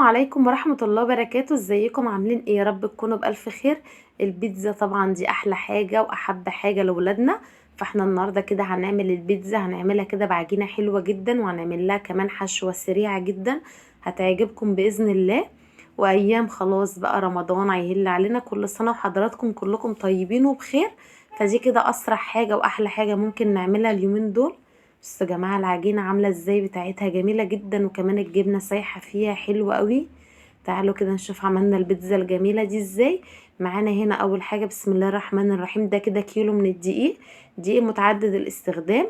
عليكم ورحمة الله وبركاته. ازيكم عاملين ايه؟ يا رب تكونوا بألف خير. البيتزا طبعا دي احلى حاجة واحب حاجة لولادنا. فاحنا النهاردة كده هنعمل البيتزا، هنعملها كده بعجينة حلوة جدا، وهنعمل لها كمان حشوة سريعة جدا هتعجبكم بإذن الله. وايام خلاص بقى رمضان هيهل علينا، كل سنة وحضراتكم كلكم طيبين وبخير. فدي كده اسرع حاجة واحلى حاجة ممكن نعملها اليومين دول. بصوا يا جماعه العجينه عامله ازاي، بتاعتها جميله جدا، وكمان الجبنه سايحه فيها حلوه قوي. تعالوا كده نشوف عملنا البيتزا الجميله دي ازاي. معانا هنا اول حاجه بسم الله الرحمن الرحيم، ده كده كيلو من الدقيق، دقيق متعدد الاستخدام.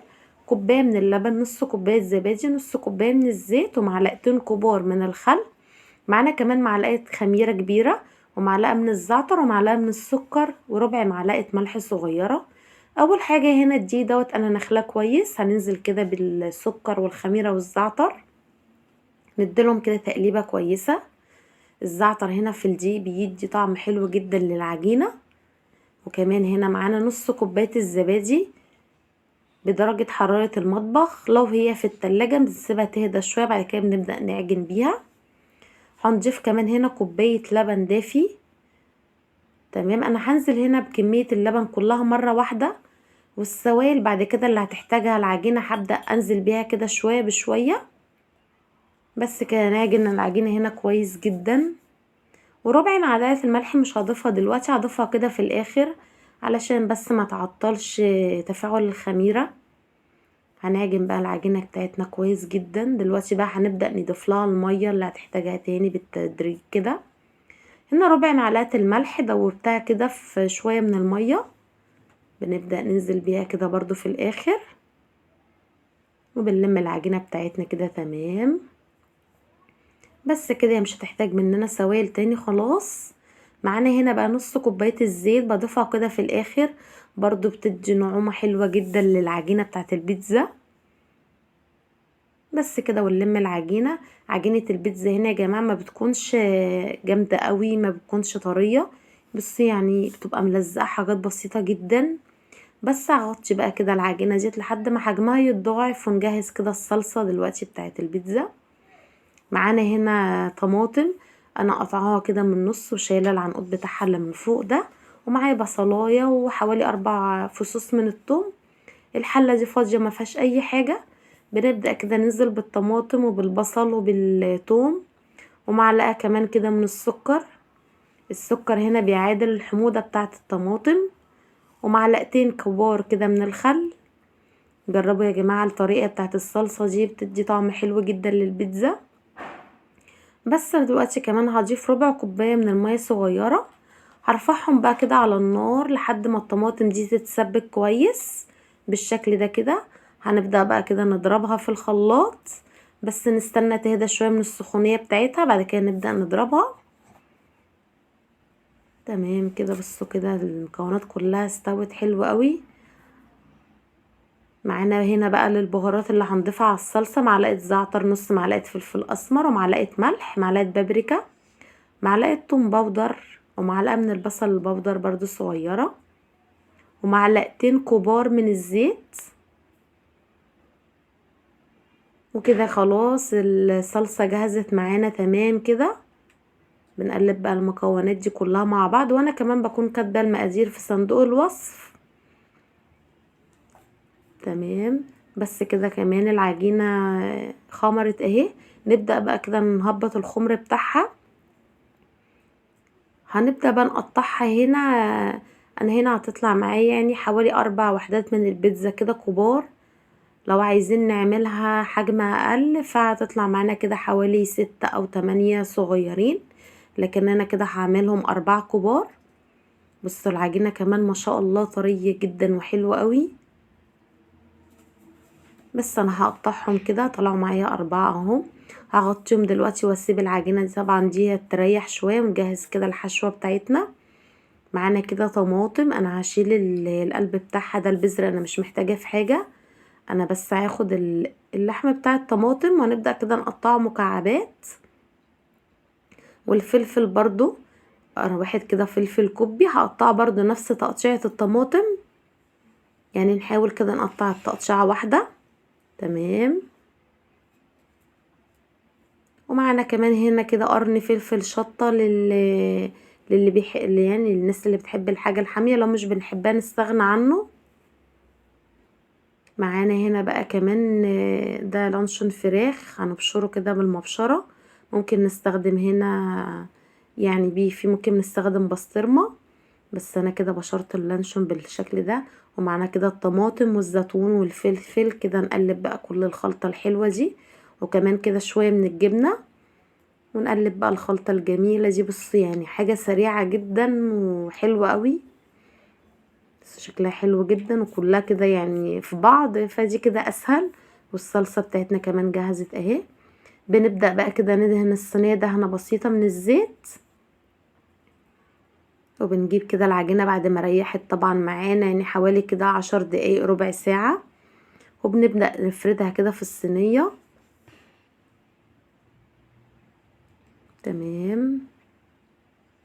كوبايه من اللبن، نص كوبايه زبادي، نص كوبايه من الزيت، ومعلقتين كبار من الخل. معانا كمان معلقه خميره كبيره، ومعلقه من الزعتر، ومعلقه من السكر، وربع معلقه ملح صغيره. اول حاجه هنا الدقيق دوت انا نخلاه كويس، هننزل كده بالسكر والخميره والزعتر، نديلهم كده تقليبه كويسه. الزعتر هنا في الدقيق بيدي طعم حلو جدا للعجينه. وكمان هنا معانا نص كوبايه الزبادي بدرجه حراره المطبخ، لو هي في التلاجة بنسيبها تهدى شويه، بعد كده بنبدا نعجن بيها. هنضيف كمان هنا كوبايه لبن دافي. تمام، انا هنزل هنا بكميه اللبن كلها مره واحده، والسوائل بعد كده اللي هتحتاجها العجينة هبدأ انزل بيها كده شوية بشوية. بس كده نعجن العجينة هنا كويس جدا. وربع معلقة الملح مش هضيفها دلوقتي، هضيفها كده في الاخر علشان بس ما تعطلش تفاعل الخميرة. هنعجن بقى العجينة بتاعتنا كويس جدا. دلوقتي بقى هنبدأ نضيف لها المية اللي هتحتاجها تاني بالتدريج كده. هنا ربع معلقة الملح دوبتها كده في شوية من المية، بنبدأ ننزل بيها كده برضو في الاخر، وبنلم العجينة بتاعتنا كده. تمام، بس كده مش هتحتاج مننا سوائل تاني خلاص. معانا هنا بقى نص كوباية الزيت بضيفها كده في الاخر، برضو بتدي نعومة حلوة جدا للعجينة بتاعت البيتزا. بس كده ونلم العجينة. عجينة البيتزا هنا يا جماعة ما بتكونش جامدة قوي، ما بتكونش طرية، بس يعني بتبقى ملزقة حاجات بسيطة جدا. بس هغطي بقى كده العجينة ديت لحد ما حجمها يتضاعف، ونجهز كده الصلصة دلوقتي بتاعت البيتزا. معانا هنا طماطم، انا قطعها كده من النص وشايله العنقود بتاعها اللي من فوق ده. ومعايا بصلايه وحوالي 4 فصوص من الثوم. الحله دي فاضيه ما فيهاش اي حاجه. بنبدا كده ننزل بالطماطم وبالبصل وبالثوم، ومعلقه كمان كده من السكر. السكر هنا بيعادل الحموضه بتاعه الطماطم. ومعلقتين كبار كده من الخل. جربوا يا جماعه الطريقه بتاعه الصلصه دي، بتدي طعم حلو جدا للبيتزا. بس دلوقتي كمان هضيف ربع كوباية من المية صغيرة، هرفعهم بقى كده على النار لحد ما الطماطم دي تتسبك كويس بالشكل ده كده. هنبدأ بقى كده نضربها في الخلاط، بس نستنى تهدى شوية من السخونية بتاعتها، بعد كده نبدأ نضربها. تمام كده، بصوا كده المكونات كلها استوت حلو قوي. معانا هنا بقى للبهارات اللي هنضيفها على الصلصة: معلقة زعتر، نص معلقة فلفل اسمر، ومعلقة ملح، معلقة بابريكا، معلقة توم باودر، ومعلقة من البصل البودر برضو صغيرة، ومعلقتين كبار من الزيت. وكده خلاص الصلصة جهزت معانا. تمام كده، بنقلب بقى المكونات دي كلها مع بعض، وانا كمان بكون كاتبه المقادير في صندوق الوصف. تمام، بس كده كمان العجينة خمرت اهي. نبدأ بقى كده نهبط الخمر بتاعها. هنبدأ بقى نقطعها هنا. انا هنا هتطلع معايا يعني حوالي 4 وحدات من البيتزا كده كبار. لو عايزين نعملها حجم اقل فهتطلع معانا كده حوالي 6 او 8 صغيرين، لكن انا كده هعملهم 4 كبار. بصوا العجينة كمان ما شاء الله طرية جدا وحلوة قوي. بس انا هقطعهم كده، طلعوا معايا 4 اهو. هغطيهم دلوقتي واسيب العجينة دي طبعا دي تريح شوية، ونجهز كده الحشوة بتاعتنا. معانا كده طماطم، انا هشيل القلب بتاعها ده، البذر انا مش محتاجاه في حاجة. انا بس هاخد اللحم بتاع الطماطم ونبدأ كده نقطعه مكعبات. والفلفل برضو، انا واحد كده فلفل كوبي هقطعه برضو نفس تقطيعة الطماطم، يعني نحاول كده نقطع التقطيعة واحدة. تمام، ومعانا كمان هنا كده قرن فلفل شطة يعني الناس اللي بتحب الحاجة الحامية، لو مش بنحبها نستغنى عنه. معانا هنا بقى كمان ده لانشون فراخ هنبشره كده بالمبشرة. ممكن نستخدم هنا يعني بيفي، ممكن نستخدم بسطرمة، بس انا كده بشرت اللانشون بالشكل ده. ومعانا كده الطماطم والزيتون والفلفل كده، نقلب بقى كل الخلطة الحلوة دي، وكمان كده شوية من الجبنة، ونقلب بقى الخلطة الجميلة دي. بص يعني حاجة سريعة جدا وحلوة قوي، بس شكلها حلو جدا وكلها كده يعني في بعض، فدي كده اسهل. والصلصة بتاعتنا كمان جهزت اهي. بنبدأ بقى كده ندهن الصينية دهنة بسيطة من الزيت، وبنجيب كده العجينة بعد ما ريحت طبعا معانا يعني حوالي كده 10 دقايق ربع ساعة، وبنبدأ نفردها كده في الصينية. تمام.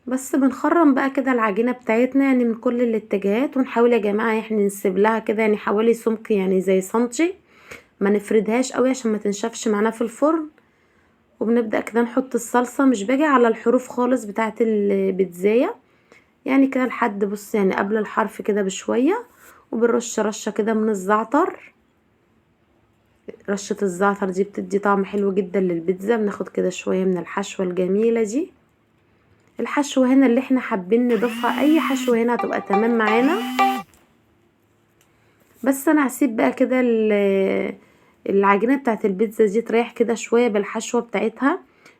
بس بنخرم بقى كده العجينة بتاعتنا يعني من كل الاتجاهات، ونحاول يا جماعة احنا نسيب لها كده يعني حوالي سمك يعني زي سنتي، ما نفردهاش قوي عشان ما تنشفش معانا في الفرن. وبنبدأ كده نحط الصلصة، مش باجي على الحروف خالص بتاعت البيتزاية، يعني كده لحد بص يعني قبل الحرف كده بشوية. وبنرش رشة كده من الزعتر، رشة الزعتر دي بتدي طعم حلو جدا للبيتزا. بناخد كده شوية من الحشوة الجميلة دي. الحشوة هنا اللي احنا حابين نضيفها، اي حشوة هنا هتبقى تمام معانا. بس انا هسيب بقى كده العجينة بتاعت البيتزا دي تريح كده شوية بالحشوة بتاعتها،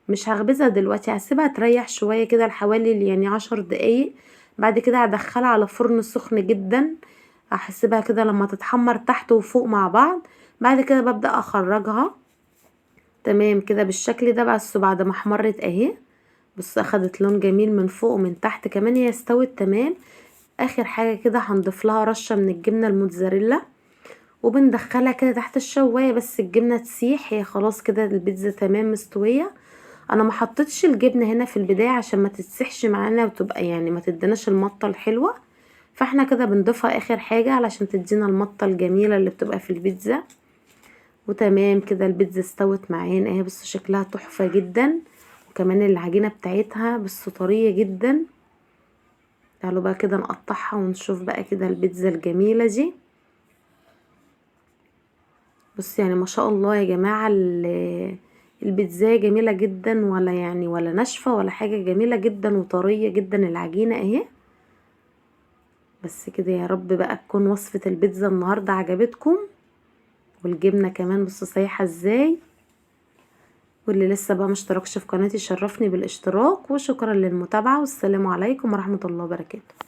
مش هخبزها دلوقتي، هسيبها تريح شوية كده لحوالي يعني 10 دقايق. بعد كده هدخلها على فرن سخن جدا، هحسبها كده لما تتحمر تحت وفوق مع بعض. بعد كده ببدأ اخرجها. تمام كده بالشكل ده. بس بعد ما احمرت اهي، بص اخدت لون جميل من فوق ومن تحت كمان، هي استوت تمام. اخر حاجة كده هنضيف لها رشة من الجبنة الموتزاريلا، وبندخلها كده تحت الشواية بس الجبنة تسيح. هي خلاص كده البيتزا تمام مستوية. انا ما حطيتش الجبنة هنا في البداية عشان ما تتسحش معانا وتبقى يعني ما تديناش المطة الحلوة، فاحنا كده بنضيفها اخر حاجة علشان تدينا المطة الجميلة اللي بتبقى في البيتزا. وتمام كده البيتزا استوت معانا اهي، بص شكلها تحفة جدا، وكمان العجينة بتاعتها بص طرية جدا. تعالوا بقى كده نقطعها ونشوف بقى كده البيتزا الجميلة دي. بص يعني ما شاء الله يا جماعة، البيتزا جميلة جدا، ولا يعني ولا ناشفة ولا حاجة، جميلة جدا وطرية جدا العجينة اهي. بس كده يا رب بقى تكون وصفة البيتزا النهاردة عجبتكم، والجبنة كمان بص سايحة ازاي. واللي لسه بقى مشتركش في قناتي شرفني بالاشتراك، وشكرا للمتابعة، والسلام عليكم ورحمة الله وبركاته.